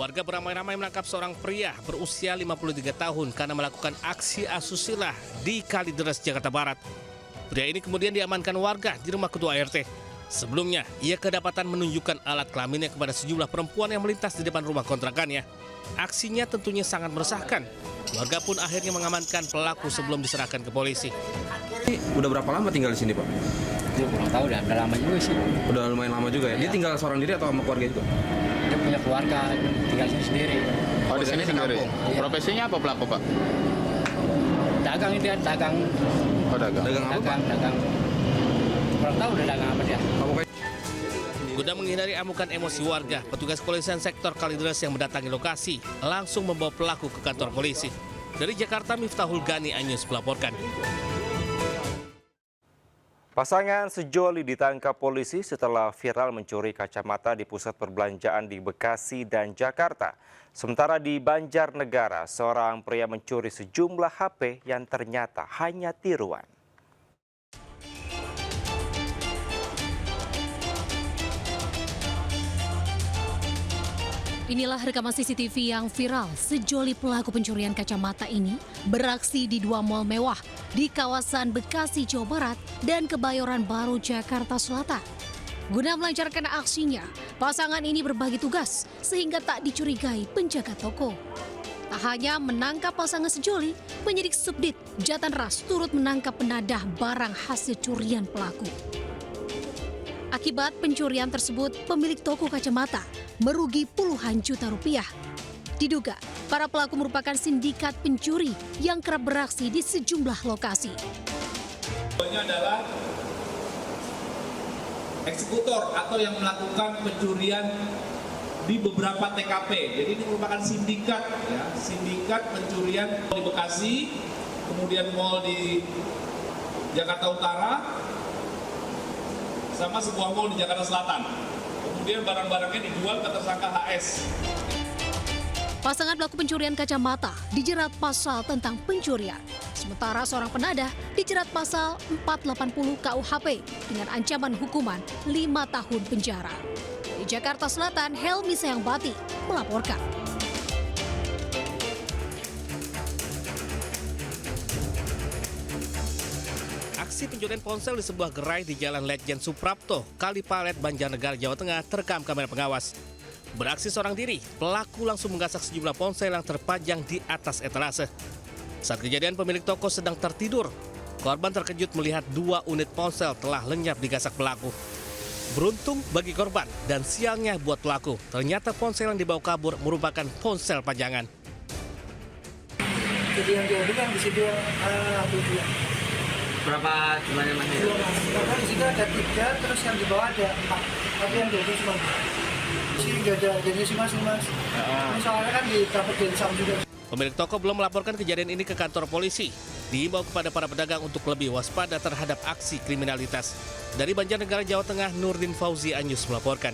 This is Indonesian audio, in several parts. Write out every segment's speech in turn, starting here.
Warga beramai-ramai menangkap seorang pria berusia 53 tahun karena melakukan aksi asusila di Kalideres, Jakarta Barat. Pria ini kemudian diamankan warga di rumah ketua RT. Sebelumnya, ia kedapatan menunjukkan alat kelaminnya kepada sejumlah perempuan yang melintas di depan rumah kontrakannya. Aksinya tentunya sangat meresahkan. Warga pun akhirnya mengamankan pelaku sebelum diserahkan ke polisi. Udah berapa lama tinggal di sini, Pak? Dia kurang tahu, udah lama juga sih. Udah lumayan lama juga ya? Dia tinggal seorang diri atau sama keluarga juga? Dia punya keluarga, tinggal sendiri. Oh, di sini sendiri. Iya. Profesinya apa pelaku, Pak? Dagang itu ya, dagang. Oh, dagang. Dagang apa, Pak? Dagang. Kurang tahu udah dagang apa dia. Guna menghindari amukan emosi warga, petugas kepolisian sektor Kalideres yang mendatangi lokasi langsung membawa pelaku ke kantor polisi. Dari Jakarta, Miftahul Gani, Anyus melaporkan. Pasangan sejoli ditangkap polisi setelah viral mencuri kacamata di pusat perbelanjaan di Bekasi dan Jakarta. Sementara di Banjarnegara, seorang pria mencuri sejumlah HP yang ternyata hanya tiruan. Inilah rekaman CCTV yang viral. Sejoli pelaku pencurian kacamata ini beraksi di dua mal mewah di kawasan Bekasi, Jawa Barat dan Kebayoran Baru, Jakarta Selatan. Guna melancarkan aksinya, pasangan ini berbagi tugas sehingga tak dicurigai penjaga toko. Tak hanya menangkap pasangan sejoli, penyidik Subdit Jatanras turut menangkap penadah barang hasil curian pelaku. Akibat pencurian tersebut, pemilik toko kacamata merugi puluhan juta rupiah. Diduga, para pelaku merupakan sindikat pencuri yang kerap beraksi di sejumlah lokasi. Ini adalah eksekutor atau yang melakukan pencurian di beberapa TKP. Jadi ini merupakan sindikat, ya, sindikat pencurian di Bekasi, kemudian mal di Jakarta Utara, sama sebuah mal di Jakarta Selatan. Kemudian barang-barangnya dijual ke tersangka HS. Pasangan pelaku pencurian kacamata dijerat pasal tentang pencurian. Sementara seorang penadah dijerat pasal 480 KUHP dengan ancaman hukuman 5 tahun penjara. Di Jakarta Selatan, Helmi Sayangbati melaporkan. Aksi pencurian ponsel di sebuah gerai di Jalan Letjen Suprapto, Kalipalet, Banjarnegara, Jawa Tengah terekam kamera pengawas. Beraksi seorang diri, pelaku langsung menggasak sejumlah ponsel yang terpajang di atas etalase. Saat kejadian, pemilik toko sedang tertidur. Korban terkejut melihat 2 unit ponsel telah lenyap digasak pelaku. Beruntung bagi korban dan sialnya buat pelaku, ternyata ponsel yang dibawa kabur merupakan ponsel pajangan. Jadi yang dia bilang di situ Berapa jumlahnya Mas? karena di situ ada 3, terus yang di bawah ada 4. Tapi yang diambil cuma sih nggak ada jenis mas. Soalnya kan dapat densam juga. Pemilik toko belum melaporkan kejadian ini ke kantor polisi. Diimbau kepada para pedagang untuk lebih waspada terhadap aksi kriminalitas. Dari Banjarnegara, Jawa Tengah, Nurdin Fauzi, Anyus melaporkan.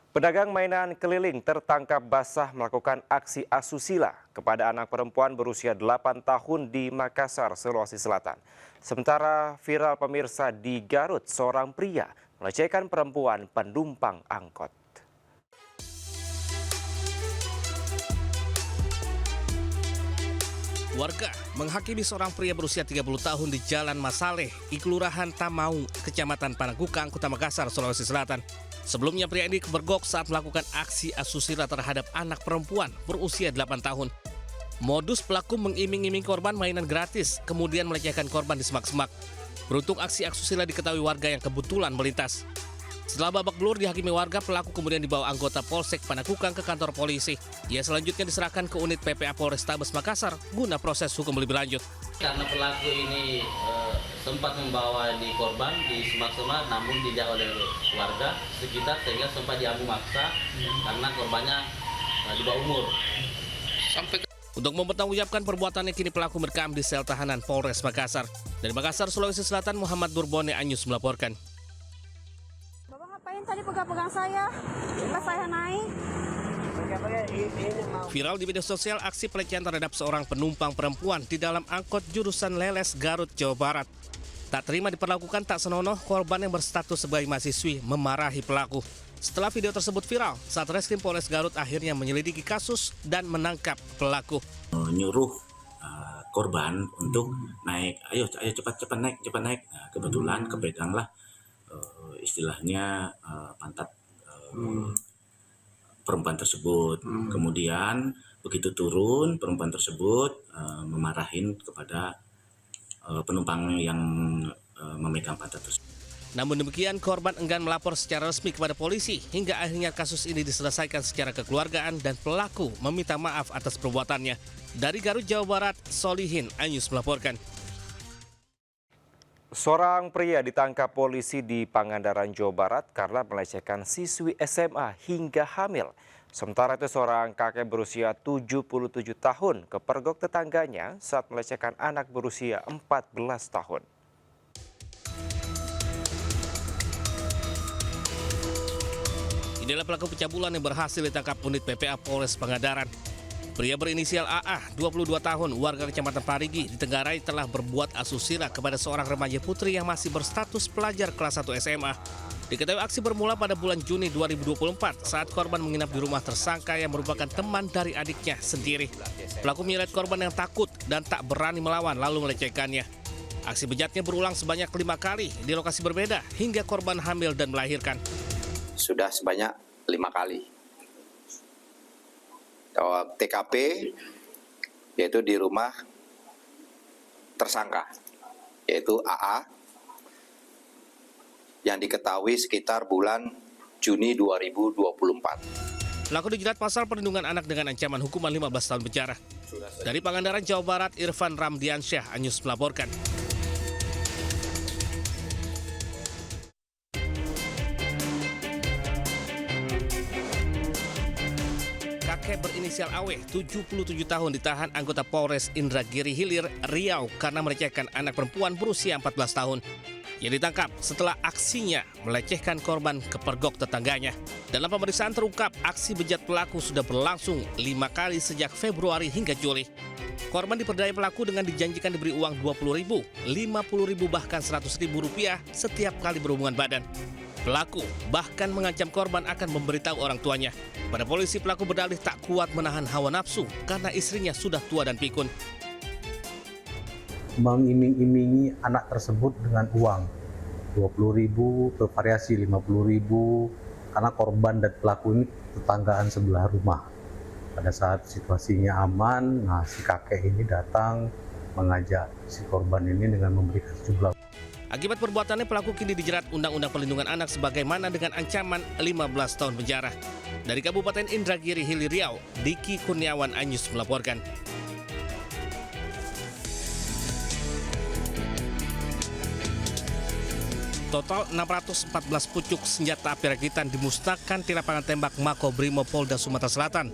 Pedagang mainan keliling tertangkap basah melakukan aksi asusila kepada anak perempuan berusia 8 tahun di Makassar, Sulawesi Selatan. Sementara viral pemirsa di Garut, seorang pria melecehkan perempuan penumpang angkot. Warga menghakimi seorang pria berusia 30 tahun di Jalan Masaleh, di Kelurahan Tamaung, Kecamatan Panakukang, Kota Makassar, Sulawesi Selatan. Sebelumnya pria ini kebergok saat melakukan aksi asusila terhadap anak perempuan berusia 8 tahun. Modus pelaku mengiming-iming korban mainan gratis, kemudian melecehkan korban di semak-semak. Beruntung aksi asusila diketahui warga yang kebetulan melintas. Setelah babak belur dihakimi warga, pelaku kemudian dibawa anggota Polsek Panakukang ke kantor polisi. Ia selanjutnya diserahkan ke unit PPA Polrestabes Makassar guna proses hukum lebih lanjut. Karena pelaku ini sempat membawa di korban di semak-semak, namun tidak oleh warga sekitar sehingga sempat diambil maksa karena korbannya di bawah umur. Untuk mempertanggungjawabkan perbuatannya, kini pelaku merekam di sel tahanan Polres Makassar. Dari Makassar, Sulawesi Selatan, Muhammad Durbone, Anyus melaporkan. Bapak ngapain tadi pegang-pegang saya? Pas saya naik. Viral di media sosial aksi pelecehan terhadap seorang penumpang perempuan di dalam angkot jurusan Leles, Garut, Jawa Barat. Tak terima diperlakukan tak senonoh, korban yang berstatus sebagai mahasiswi memarahi pelaku. Setelah video tersebut viral, Satreskrim Polres Garut akhirnya menyelidiki kasus dan menangkap pelaku. Nyuruh korban untuk naik, ayo cepat naik. Nah, kebetulan kepeganglah istilahnya pantat perempuan tersebut. Kemudian begitu turun, perempuan tersebut memarahin kepada penumpang yang memegang pantat tersebut. Namun demikian, korban enggan melapor secara resmi kepada polisi hingga akhirnya kasus ini diselesaikan secara kekeluargaan dan pelaku meminta maaf atas perbuatannya. Dari Garut, Jawa Barat, Solihin Anyus melaporkan. Seorang pria ditangkap polisi di Pangandaran, Jawa Barat karena melecehkan siswi SMA hingga hamil. Sementara itu seorang kakek berusia 77 tahun kepergok tetangganya saat melecehkan anak berusia 14 tahun. Inilah pelaku pencabulan yang berhasil ditangkap unit PPA Polres Pangandaran. Pria berinisial AA, 22 tahun, warga Kecamatan Parigi, di Tenggarai telah berbuat asusila kepada seorang remaja putri yang masih berstatus pelajar kelas 1 SMA. Diketahui aksi bermula pada bulan Juni 2024 saat korban menginap di rumah tersangka yang merupakan teman dari adiknya sendiri. Pelaku menyeret korban yang takut dan tak berani melawan lalu melecehkannya. Aksi bejatnya berulang sebanyak 5 kali di lokasi berbeda hingga korban hamil dan melahirkan. Sudah sebanyak 5 kali. TKP yaitu di rumah tersangka, yaitu AA, yang diketahui sekitar bulan Juni 2024. Pelaku dijerat pasal perlindungan anak dengan ancaman hukuman 15 tahun penjara. Dari Pangandaran, Jawa Barat, Irfan Ramdiansyah, Anyus melaporkan. Kakek berinisial AW, 77 tahun, ditahan anggota Polres Indragiri Hilir, Riau karena melecehkan anak perempuan berusia 14 tahun. Ia ditangkap setelah aksinya melecehkan korban kepergok tetangganya. Dalam pemeriksaan terungkap aksi bejat pelaku sudah berlangsung 5 kali sejak Februari hingga Juli. Korban diperdaya pelaku dengan dijanjikan diberi uang 20.000, 50.000 bahkan 100.000 rupiah setiap kali berhubungan badan. Pelaku bahkan mengancam korban akan memberitahu orang tuanya. Pada polisi, pelaku berdalih tak kuat menahan hawa nafsu karena istrinya sudah tua dan pikun. Mengiming-imingi anak tersebut dengan uang 20.000 bervariasi 50.000 karena korban dan pelaku ini tetanggaan sebelah rumah. Pada saat situasinya aman, si kakek ini datang mengajak si korban ini dengan memberikan sejumlah. Akibat perbuatannya, pelaku kini dijerat Undang-Undang Perlindungan Anak sebagaimana dengan ancaman 15 tahun penjara. Dari Kabupaten Indragiri Hilir, Riau, Diki Kurniawan, Anyus melaporkan. Total 614 pucuk senjata api rakitan dimusnahkan di lapangan tembak Makobrimob Polda Sumatera Selatan.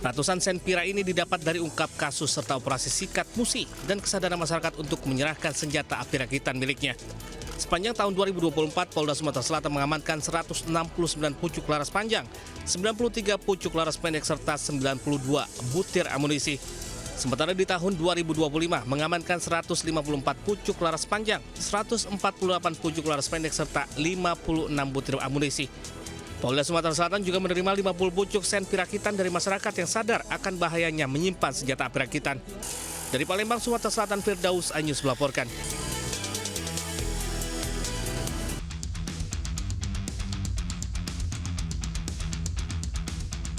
Ratusan senpira ini didapat dari ungkap kasus serta operasi sikat musi dan kesadaran masyarakat untuk menyerahkan senjata api rakitan miliknya. Sepanjang tahun 2024, Polda Sumatera Selatan mengamankan 169 pucuk laras panjang, 93 pucuk laras pendek serta 92 butir amunisi. Sementara di tahun 2025 mengamankan 154 pucuk laras panjang, 148 pucuk laras pendek serta 56 butir amunisi. Polda Sumatera Selatan juga menerima 50 pucuk senpi rakitan dari masyarakat yang sadar akan bahayanya menyimpan senjata api rakitan. Dari Palembang, Sumatera Selatan, Firdaus Anyus melaporkan.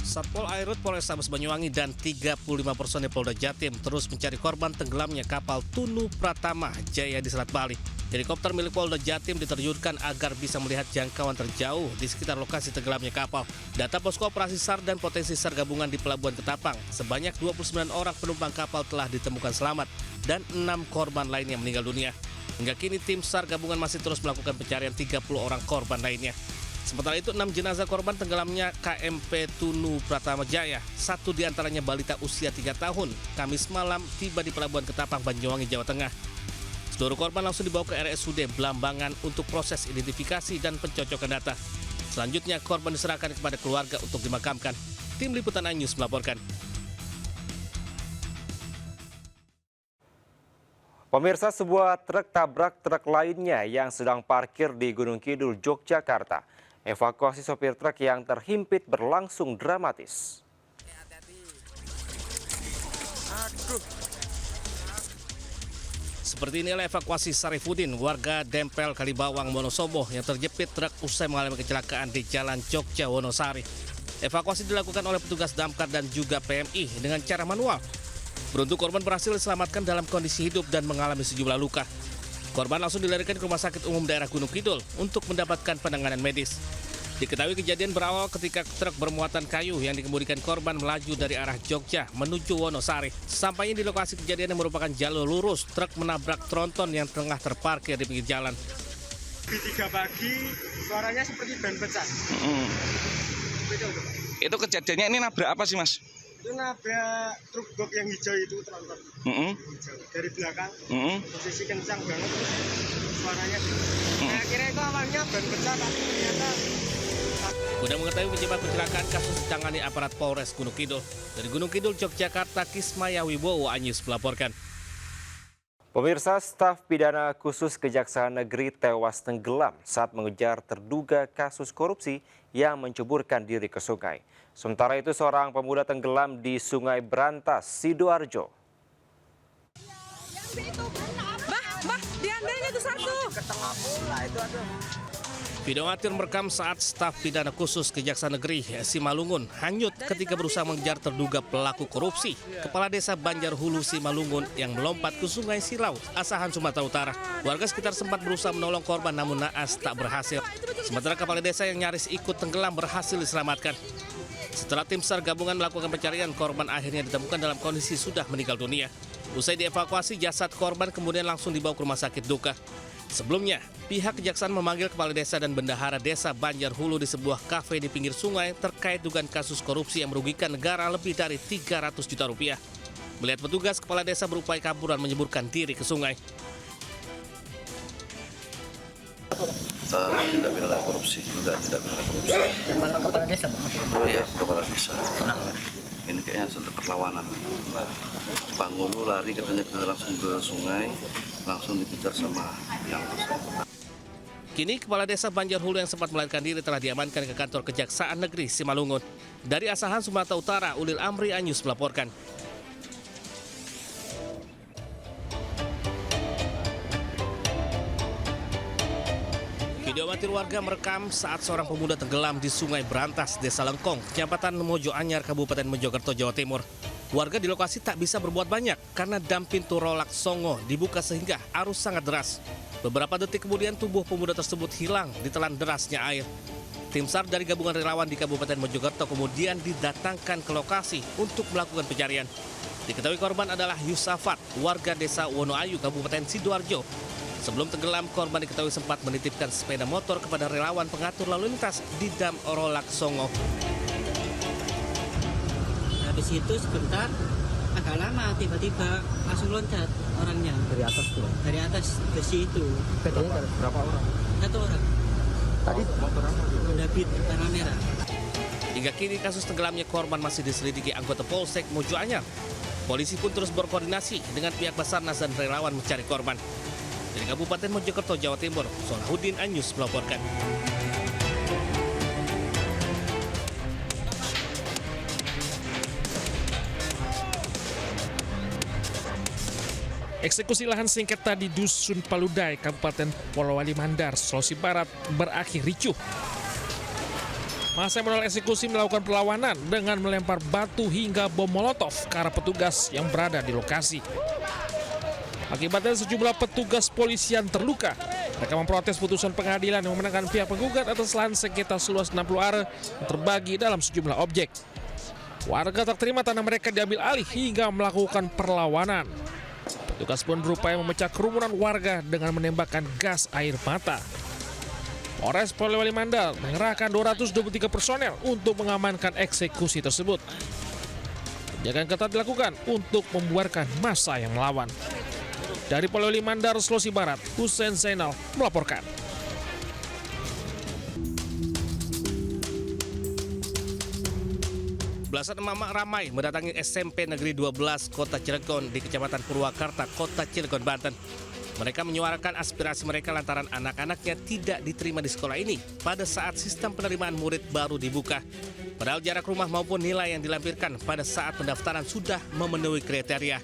Satpol Airut Polrestabes Banyuwangi dan 35 personel Polda Jatim terus mencari korban tenggelamnya kapal Tunu Pratama Jaya di Selat Bali. Helikopter milik Polda Jatim diterjunkan agar bisa melihat jangkauan terjauh di sekitar lokasi tenggelamnya kapal. Data posko operasi SAR dan potensi SAR gabungan di Pelabuhan Ketapang, sebanyak 29 orang penumpang kapal telah ditemukan selamat dan 6 korban lainnya meninggal dunia. Hingga kini tim SAR gabungan masih terus melakukan pencarian 30 orang korban lainnya. Sementara itu, 6 jenazah korban tenggelamnya KMP Tunu Pratama Jaya, 1 diantaranya balita usia 3 tahun, Kamis malam tiba di Pelabuhan Ketapang, Banyuwangi, Jawa Tengah. Seluruh korban langsung dibawa ke RSUD Blambangan untuk proses identifikasi dan pencocokan data. Selanjutnya, korban diserahkan kepada keluarga untuk dimakamkan. Tim Liputan Anyus melaporkan. Pemirsa, sebuah truk tabrak truk lainnya yang sedang parkir di Gunung Kidul, Yogyakarta. Evakuasi sopir truk yang terhimpit berlangsung dramatis. Seperti inilah evakuasi Sarifudin, warga Dempel Kalibawang, Wonosobo yang terjepit truk usai mengalami kecelakaan di Jalan Jogja, Wonosari. Evakuasi dilakukan oleh petugas damkar dan juga PMI dengan cara manual. Beruntung korban berhasil diselamatkan dalam kondisi hidup dan mengalami sejumlah luka. Korban langsung dilarikan ke Rumah Sakit Umum Daerah Gunung Kidul untuk mendapatkan penanganan medis. Diketahui kejadian berawal ketika truk bermuatan kayu yang dikemudikan korban melaju dari arah Jogja menuju Wonosari. Sampainya di lokasi kejadian yang merupakan jalur lurus, truk menabrak tronton yang tengah terparkir di pinggir jalan. Di 3 pagi, suaranya seperti ban pecah. Itu kejadiannya ini nabrak apa sih, Mas? Itu nabrak truk box yang hijau itu, tronton. Hijau. Dari belakang, posisi kencang banget, suaranya. Saya kira itu awalnya ban pecah, tapi ternyata Guna mengetahui penyebab kecelakaan, kasus ditangani aparat Polres Gunung Kidul. Dari Gunung Kidul, Yogyakarta, Kismaya Wibowo Anyus melaporkan. Pemirsa, staf pidana khusus Kejaksaan Negeri tewas tenggelam saat mengejar terduga kasus korupsi yang menceburkan diri ke sungai. Sementara itu, seorang pemuda tenggelam di Sungai Brantas, Sidoarjo. Video amatir merekam saat staf pidana khusus Kejaksaan Negeri Simalungun hanyut ketika berusaha mengejar terduga pelaku korupsi Kepala Desa Banjarhulu Simalungun yang melompat ke Sungai Silau, Asahan, Sumatera Utara. Warga sekitar sempat berusaha menolong korban namun naas tak berhasil. Sementara Kepala Desa yang nyaris ikut tenggelam berhasil diselamatkan. Setelah tim SAR gabungan melakukan pencarian, korban akhirnya ditemukan dalam kondisi sudah meninggal dunia. Usai dievakuasi, jasad korban kemudian langsung dibawa ke Rumah Sakit Duka. Sebelumnya, pihak kejaksaan memanggil Kepala Desa dan Bendahara Desa Banjarhulu di sebuah kafe di pinggir sungai terkait dugaan kasus korupsi yang merugikan negara lebih dari 300 juta rupiah. Melihat petugas, Kepala Desa berupaya kabur dan menyeburkan diri ke sungai. Tidak pidana korupsi, tidak pidana korupsi. Kepala Desa? Iya, Kepala Desa. Ini kayaknya sudah perlawanan. Bangun lari katanya langsung ke sungai, langsung dikejar sama yang bersangkutan. Kini Kepala Desa Banjarhulu yang sempat melarikan diri telah diamankan ke kantor Kejaksaan Negeri Simalungun. Dari Asahan, Sumatera Utara, Ulil Amri Anyus melaporkan. Video amatir warga merekam saat seorang pemuda tenggelam di Sungai Brantas, Desa Lengkong, Kecamatan Mojo Anyar, Kabupaten Mojokerto, Jawa Timur. Warga di lokasi tak bisa berbuat banyak karena dam pintu Rolak Songo dibuka sehingga arus sangat deras. Beberapa detik kemudian tubuh pemuda tersebut hilang ditelan derasnya air. Tim SAR dari gabungan relawan di Kabupaten Mojokerto kemudian didatangkan ke lokasi untuk melakukan pencarian. Diketahui korban adalah Yusafat, warga Desa Wonoayu, Kabupaten Sidoarjo. Sebelum tenggelam, korban diketahui sempat menitipkan sepeda motor kepada relawan pengatur lalu lintas di dam Rolak Songo. Habis itu sebentar, agak lama tiba-tiba langsung loncat orangnya. Dari atas tuh? Dari atas ke situ. Berapa orang? 1 orang. Tadi motor apa? Honda Beat warna merah. Hingga kini kasus tenggelamnya korban masih diselidiki anggota Polsek Mojo Anyar. Polisi pun terus berkoordinasi dengan pihak Basarnas dan relawan mencari korban. Dari Kabupaten Mojokerto, Jawa Timur, Solahuddin Anyus melaporkan. Eksekusi lahan sengketa di Dusun Paludai, Kabupaten Polowali Mandar, Sulawesi Barat berakhir ricuh. Masa yang menolak eksekusi melakukan perlawanan dengan melempar batu hingga bom molotov ke arah petugas yang berada di lokasi. Akibatnya sejumlah petugas polisian terluka. Mereka memprotes putusan pengadilan yang memenangkan pihak penggugat atas lahan sengketa seluas 60 are yang terbagi dalam sejumlah objek. Warga tak terima tanah mereka diambil alih hingga melakukan perlawanan. Petugas pun berupaya memecah kerumunan warga dengan menembakkan gas air mata. Polres Polewali Mandar mengerahkan 223 personel untuk mengamankan eksekusi tersebut. Penjagaan ketat dilakukan untuk membuarkan massa yang melawan. Dari Polewali Mandar, Sulawesi Barat, Hussein Zainal melaporkan. Belasan emak-emak ramai mendatangi SMP Negeri 12 Kota Cilegon di Kecamatan Purwakarta, Kota Cilegon, Banten. Mereka menyuarakan aspirasi mereka lantaran anak-anaknya tidak diterima di sekolah ini pada saat sistem penerimaan murid baru dibuka. Padahal jarak rumah maupun nilai yang dilampirkan pada saat pendaftaran sudah memenuhi kriteria.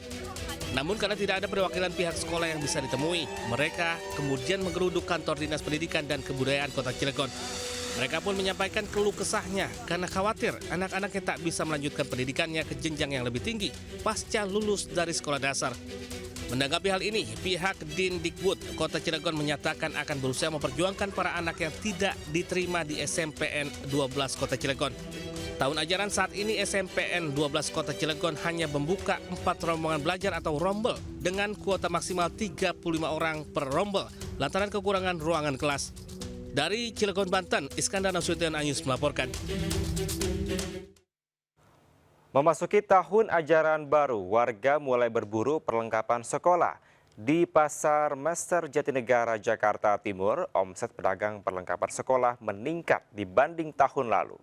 Namun karena tidak ada perwakilan pihak sekolah yang bisa ditemui, mereka kemudian menggeruduk kantor Dinas Pendidikan dan Kebudayaan Kota Cilegon. Mereka pun menyampaikan keluh kesahnya karena khawatir anak-anaknya tak bisa melanjutkan pendidikannya ke jenjang yang lebih tinggi pasca lulus dari sekolah dasar. Menanggapi hal ini, pihak Dindikbud Kota Cilegon menyatakan akan berusaha memperjuangkan para anak yang tidak diterima di SMPN 12 Kota Cilegon. Tahun ajaran saat ini SMPN 12 Kota Cilegon hanya membuka 4 rombongan belajar atau rombel dengan kuota maksimal 35 orang per rombel lantaran kekurangan ruangan kelas. Dari Cilegon, Banten, Iskandar Nasution Anyus melaporkan. Memasuki tahun ajaran baru, warga mulai berburu perlengkapan sekolah. Di Pasar Mester Jatinegara, Jakarta Timur, omset pedagang perlengkapan sekolah meningkat dibanding tahun lalu.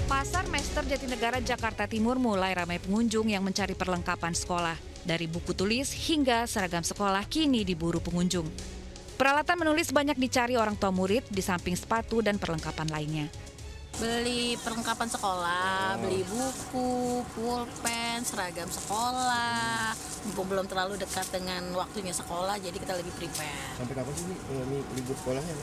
Pasar Mester Jatinegara, Jakarta Timur mulai ramai pengunjung yang mencari perlengkapan sekolah. Dari buku tulis hingga seragam sekolah kini diburu pengunjung. Peralatan menulis banyak dicari orang tua murid di samping sepatu dan perlengkapan lainnya. Beli perlengkapan sekolah, beli buku, pulpen, seragam sekolah. Mumpung belum terlalu dekat dengan waktunya sekolah, jadi kita lebih prepare. Sampai kapan sih ini libur sekolahnya?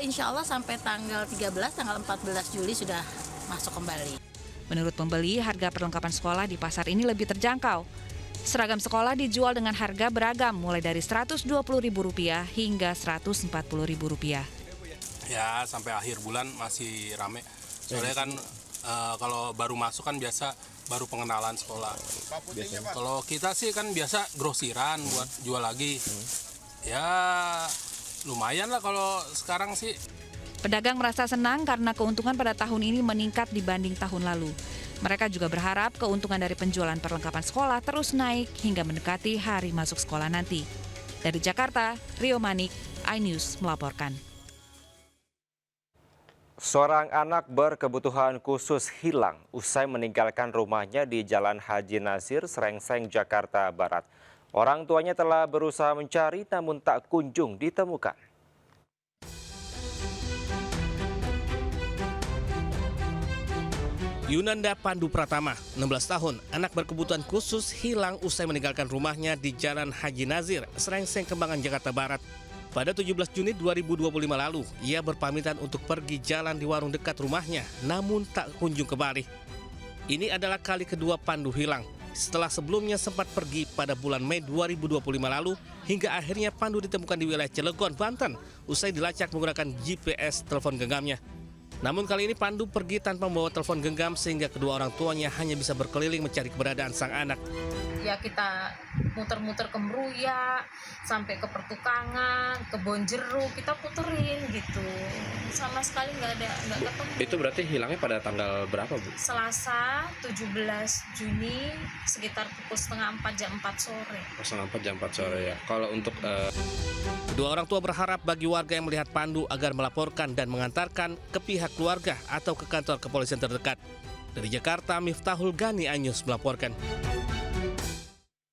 Insya Allah sampai tanggal 13, tanggal 14 Juli sudah masuk kembali. Menurut pembeli, harga perlengkapan sekolah di pasar ini lebih terjangkau. Seragam sekolah dijual dengan harga beragam, mulai dari Rp120.000 hingga Rp140.000. Ya, sampai akhir bulan masih rame. Soalnya kan kalau baru masuk kan biasa baru pengenalan sekolah. Kalau kita sih kan biasa grosiran buat jual lagi. Ya, lumayan lah kalau sekarang sih. Pedagang merasa senang karena keuntungan pada tahun ini meningkat dibanding tahun lalu. Mereka juga berharap keuntungan dari penjualan perlengkapan sekolah terus naik hingga mendekati hari masuk sekolah nanti. Dari Jakarta, Rio Manik, iNews melaporkan. Seorang anak berkebutuhan khusus hilang usai meninggalkan rumahnya di Jalan Haji Nasir, Srengseng, Jakarta Barat. Orang tuanya telah berusaha mencari namun tak kunjung ditemukan. Yunanda Pandu Pratama, 16 tahun, anak berkebutuhan khusus hilang usai meninggalkan rumahnya di Jalan Haji Nazir, Srengseng, Kembangan, Jakarta Barat. Pada 17 Juni 2025 lalu, ia berpamitan untuk pergi jalan di warung dekat rumahnya, namun tak kunjung kembali. Ini adalah kali kedua Pandu hilang, setelah sebelumnya sempat pergi pada bulan Mei 2025 lalu, hingga akhirnya Pandu ditemukan di wilayah Cilegon, Banten, usai dilacak menggunakan GPS telepon genggamnya. Namun kali ini Pandu pergi tanpa membawa telepon genggam sehingga kedua orang tuanya hanya bisa berkeliling mencari keberadaan sang anak. Ya kita muter-muter ke Meruya, sampai ke Pertukangan, ke Bonjeruk, kita puterin gitu. Sama sekali nggak ketemu. Itu berarti hilangnya pada tanggal berapa, Bu? Selasa 17 Juni sekitar pukul setengah 4 jam 4 sore. Setengah 4 jam 4 sore ya. Kalau untuk kedua orang tua berharap bagi warga yang melihat Pandu agar melaporkan dan mengantarkan ke pihak keluarga atau ke kantor kepolisian terdekat. Dari Jakarta, Miftahul Gani, iNews melaporkan.